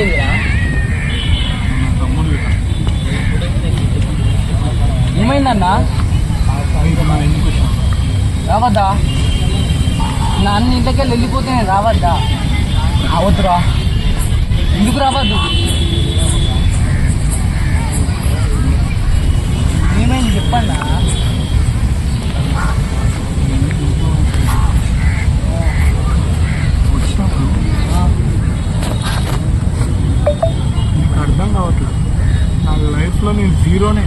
ఏమైందిరా? ఏమైందన్నా? రావద్దా? నా అన్న ఇంట్లోకి వెళ్ళిపోతే నేను రావద్దా? రావద్దురా. ఎందుకు రావద్దు? ఏమైంది చెప్పన్నా? వచ్చినప్పుడు నీకు అర్థం కావట్లేదు. నా లైఫ్లో నేను జీరోనే.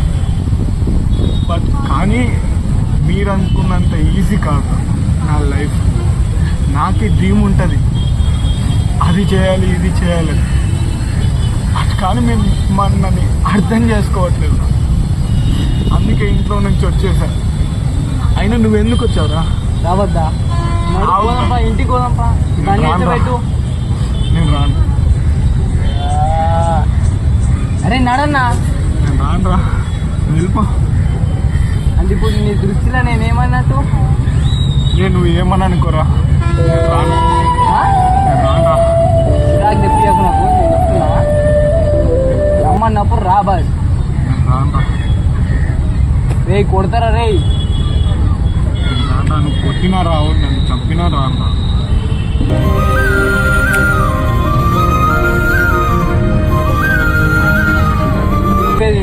బట్ కానీ మీరు అనుకున్నంత ఈజీ కాదు నా లైఫ్. నాకే డ్రీమ్ ఉంటుంది, అది చేయాలి ఇది చేయాలి. బట్ కానీ మేము నన్ను అర్థం చేసుకోవట్లేదు. అందుకే ఇంట్లో నుంచి వచ్చేసా. అయినా నువ్వెందుకు వచ్చావురా? రావద్దా? ఇంటికి పోదాంపా. పెట్టు. నేను రాను. అరే నడన్నా. నేను రానురా, వెళ్ళిపో. అంటే ఇప్పుడు నీ దృష్టిలో నేనేమన్నట్టు? నువ్వు ఏమని అనుకోరా. నేను రాను. నేను రానురా. చిరాకు తెప్పియాకు నాకు. నేను చెప్తున్నా, రమ్మన్నప్పుడు రా బాయ్. నేను రానురా. రే కొడతారా రే? నేను రానురా. నువ్వు కొట్టినా రావు, నన్ను చంపినా రానురా.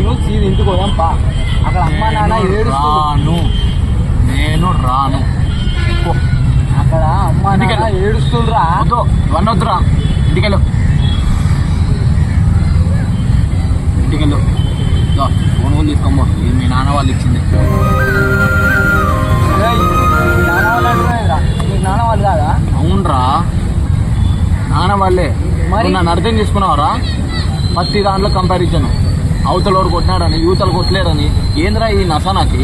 నువ్వు సీది ఇంటికి పోదాంపా. అక్కడ అమ్మ నాన్న రాను. నేను రాను. అక్కడ అమ్మ నాన్న ఏడుస్తుండ్రా. వన్నొద్దురా. ఇంటికెళ్ళు. ఇంటికెళ్ళు. ఫోన్ కూడా తీసుకోమ్మా. ఇది మీ నాన్న వాళ్ళు ఇచ్చింది. నాన్న వాళ్ళు అంటున్నారా? మీకు నాన్న వాళ్ళు కాదా? అవునరా, నాన్న వాళ్ళే. మరి నన్ను అర్థం చేసుకున్నావరా? ప్రతి దాంట్లో కంపారిజన్. అవతల వాడు కొట్టినాడని, యువతలు కొట్టలేడని. ఏంద్రా ఈ నసానాకి?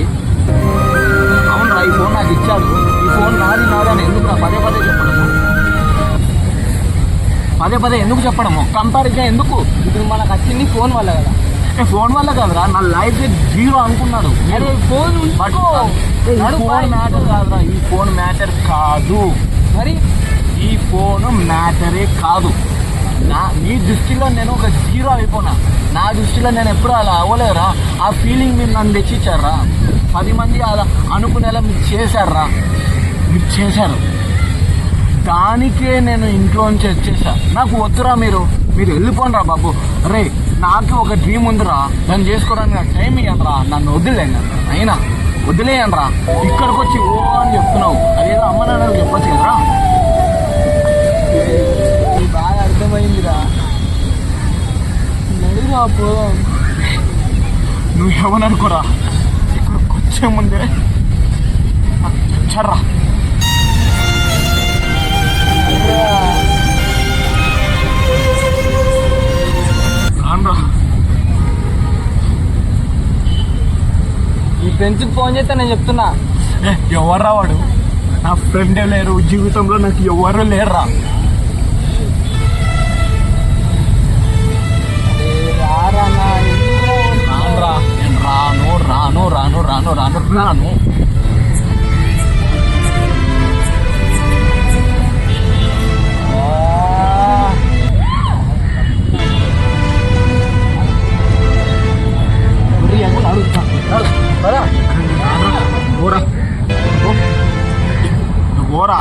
అవునరా, ఈ ఫోన్ నాకు ఇచ్చాడు. ఈ ఫోన్ నాది నాదని ఎందుకు పదే పదే చెప్పడము? పదే పదే ఎందుకు చెప్పడము? కంపారిజన్ ఎందుకు? ఇప్పుడు మనకు వచ్చింది ఫోన్ వల్ల కదా. ఫోన్ వల్ల కదరా, నా లైఫ్ జీరో అనుకున్నాడు. ఫోన్ మ్యాటర్ కాదురా. ఈ ఫోన్ మ్యాటర్ కాదు. మరి ఈ ఫోన్ మ్యాటరే కాదు. నీ దృష్టిలో నేను ఒక జీరో అయిపోయినా. నా దృష్టిలో నేను ఎప్పుడు అలా అవ్వలేరా. ఆ ఫీలింగ్ మీరు నన్ను తెచ్చిచ్చారా? 10 మంది అలా అనుకునేలా మీరు చేశారా? మీరు చేశారు. దానికే నేను ఇంట్లోంచి వచ్చేసా. నాకు వద్దురా. మీరు వెళ్ళిపోండిరా బాబు. రే, నాకు ఒక డ్రీమ్ ఉందిరా. దాన్ని చేసుకోవడానికి నాకు టైం ఇవ్వండిరా. నన్ను వదిలేయండి. అయినా వదిలేయండిరా. ఇక్కడికి వచ్చి ఓ అని చెప్తున్నావు. అదేదో అమ్మ నాన్నకు చెప్పొచ్చు కదరా. బాగా అర్థమైందిరా. నడురా పోదాం. నువ్వు ఏమని అనుకోరా. ఇక్కడికి వచ్చే ముందే చర్రా. రానురా. ఈ ఫ్రెండ్స్కి ఫోన్ చేస్తే నేను చెప్తున్నా. ఎవర్రా వాడు? నా ఫ్రెండే లేరు. జీవితంలో నాకు ఎవరు లేరురా. రానురా. నేను రాను రాను రాను రాను రాను రాను. పోరా.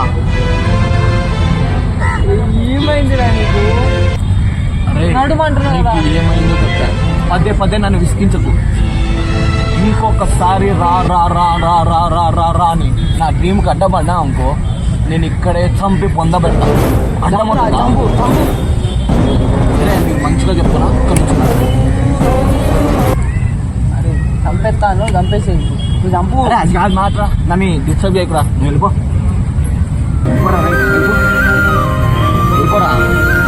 ఏమైందిరా నీకు? ఏమైందో చెప్తా. పదే పదే నన్ను విసిగించకు. ఇంకొకసారి రా రా రా రా రా రా రా రా అని నా డ్రీమ్కి అడ్డపడ్డా అనుకో, నేను ఇక్కడే చంపి పొందబెట్టా. అడ్డమవుతా. నీకు మంచిగా చెప్తున్నా. అరే చంపేస్తాను. చంపేసేది నువ్వు చంపు. అది కాదు మాట్రా. నన్ను డిస్టర్బ్ చేయకురా. నువ్వు వెళ్ళిపో. వెళ్ళిపోరా.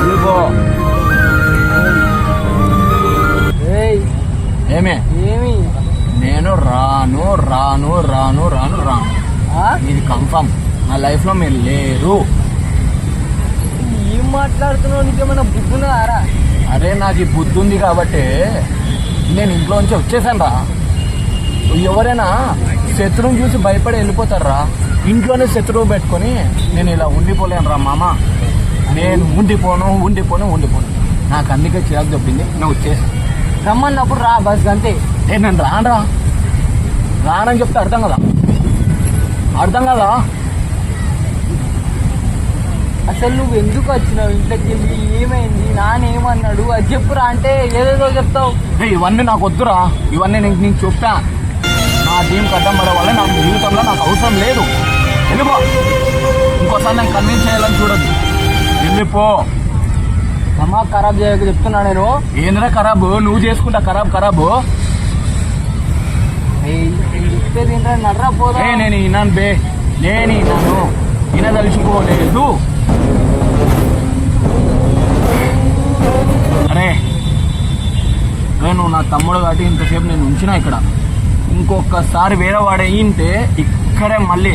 వెళ్ళిపో. ఏమే? ఏమి? నేను రాను రాను రాను రాను రాను. ఇది కన్ఫర్మ్. నా లైఫ్లో మీరు లేరు. ఏం మాట్లాడుతున్నావు? నీకేమైనా బుద్ధి ఉన్నదారా? అరే, నాకు ఈ బుద్ధి ఉంది కాబట్టి నేను ఇంట్లో నుంచి వచ్చేసాను రా. ఎవరైనా శత్రువుని చూసి భయపడి వెళ్ళిపోతారా? ఇంట్లోనే శత్రువు పెట్టుకొని నేను ఇలా ఉండిపోలేను రా మామ. నేను ఉండిపోను. నాకు అందుకే చిరాకు చెప్పింది, నువ్వు వచ్చేసి. రమ్మన్నప్పుడు రా బస్ అంతే. నేను రానని చెప్తే అర్థం కదా, అసలు నువ్వు ఎందుకు వచ్చినావు ఇంట్లోకి వెళ్ళి, ఏమైంది, నానేమన్నాడు అది చెప్పురా అంటే ఏదేదో చెప్తావు. ఇవన్నీ నాకు వద్దురా, ఇవన్నీ నీకు చెప్తా. నా టీంకి అడ్డం పడే వల్ల నాకు జీవితంలో నాకు అవసరం లేదు. వెళ్ళిపో, ఇంకోసారి నేను కన్విన్స్ చేయాలని చూడద్దు, వెళ్ళిపో. దమాక్ ఖరాబ్ చేయక చెప్తున్నా నేను. ఏంద్రా ఖరాబు, నువ్వు చేసుకుంటా ఖరాబు. చెప్తే తింటా నర్రా పోదా. నేను విన్నాను బే, నేను వినదలుచుకోలేదు. అరే నువ్వు నా తమ్ముడు కాబట్టి ఇంతసేపు నేను ఉంచినా ఇక్కడ. ఇంకొకసారి వేరే వాడు అయ్యింటే ఇక్కడే మళ్ళీ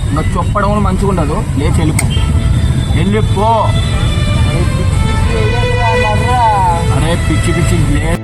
ఇంకా చెప్పడం మంచిగా ఉండదు. లేచి వెళ్ళిపో. నర్రా అరే పిచ్చి లేదు.